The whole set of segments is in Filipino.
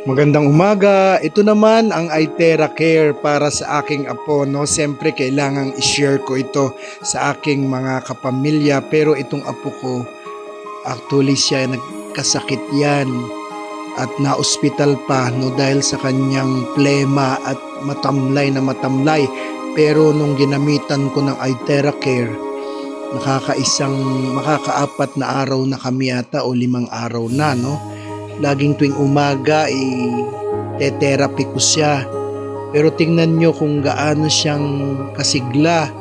Magandang umaga. Ito naman ang iTera Care para sa aking apo, no. Siyempre kailangang i-share ko ito sa aking mga kapamilya, pero itong apo ko, actually siya nagkasakit yan at na-ospital pa, no, dahil sa kanyang plema at matamlay na matamlay. Pero nung ginamitan ko ng iTera Care, makakaapat na araw na kami yata o 5 araw na, no. Laging tuwing umaga te-therapy ko siya. Pero tingnan nyo kung gaano siyang kasigla.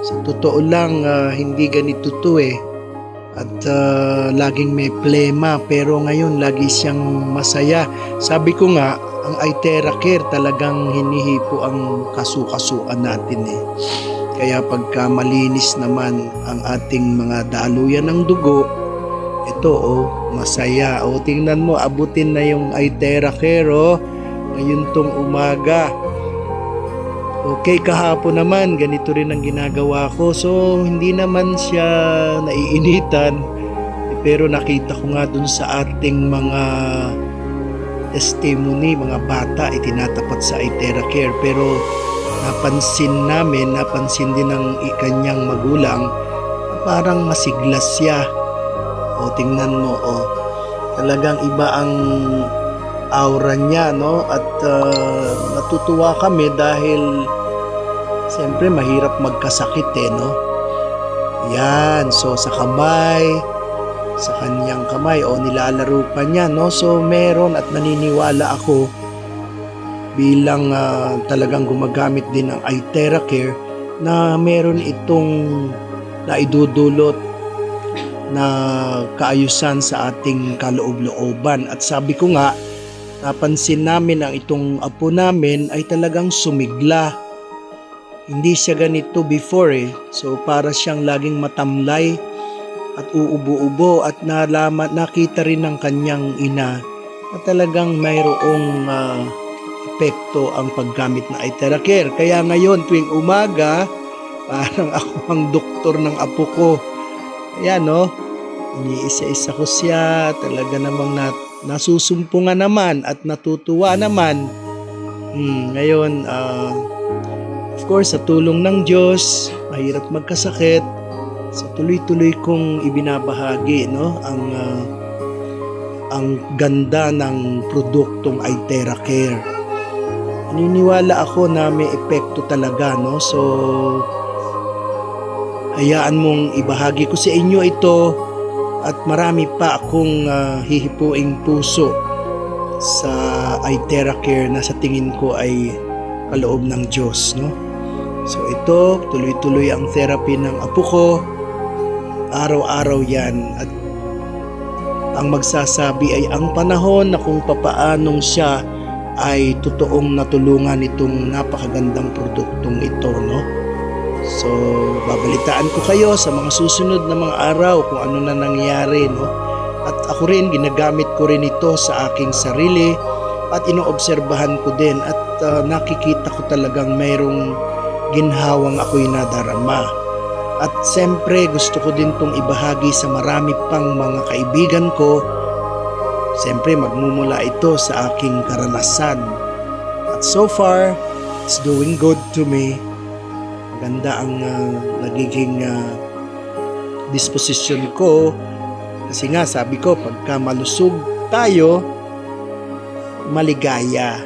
Sa totoo lang, hindi ganito to eh. At laging may plema, pero ngayon lagi siyang masaya. Sabi ko nga, ang iTera Care talagang hinihipo ang kasu-kasuan natin eh. Kaya pagka malinis naman ang ating mga daluyan ng dugo, ito masaya. Tingnan mo, abutin na yung iTera Care ngayon tong umaga. Okay, kahapon naman ganito rin ang ginagawa ko. So hindi naman siya naiinitan, pero nakita ko nga dun sa ating mga testimony, mga bata itinatapat sa iTera Care. Pero napansin din ng kanyang magulang na parang masiglas siya. Tingnan mo, talagang iba ang aura niya, no? At natutuwa kami dahil siyempre mahirap magkasakit eh, no? Yan, so sa kanyang kamay, nilalaro pa niya, no? So meron, at naniniwala ako bilang talagang gumagamit din ng iTera Care na meron itong naidudulot na kaayusan sa ating kaloob-looban. At sabi ko nga, napansin namin ang itong apo namin ay talagang sumigla. Hindi siya ganito before eh. So para siyang laging matamlay at uubo-ubo, at nakita rin ng kanyang ina na talagang mayroong epekto ang paggamit ng iTera Care. Kaya ngayon tuwing umaga, parang ako ang doktor ng apo ko. Ayan, no? Iniisa-isa ko siya. Talaga namang nasusumpungan naman at natutuwa naman. Ngayon, of course, sa tulong ng Diyos, mahirap magkasakit. So, tuloy-tuloy kong ibinabahagi, no? Ang ganda ng produktong iTera Care. Naniniwala ako na may epekto talaga, no? So, hayaan mong ibahagi ko sa inyo ito, at marami pa akong hihipuing puso sa iTera Care na sa tingin ko ay kaloob ng Diyos, no? So ito, tuloy-tuloy ang therapy ng apo ko. Araw-araw yan, at ang magsasabi ay ang panahon na kung papaanong siya ay totoong natulungan itong napakagandang produktong ito, no? So, babalitaan ko kayo sa mga susunod na mga araw kung ano na nangyari, no? At ako rin, ginagamit ko rin ito sa aking sarili at inoobserbahan ko din, at nakikita ko talagang mayroong ginhawang ako'y nadarama. At siyempre, gusto ko din itong ibahagi sa marami pang mga kaibigan ko. Siyempre, magmumula ito sa aking karanasan. At so far, it's doing good to me. Ganda ang nagiging disposition ko, kasi nga sabi ko, pagka malusog tayo, maligaya.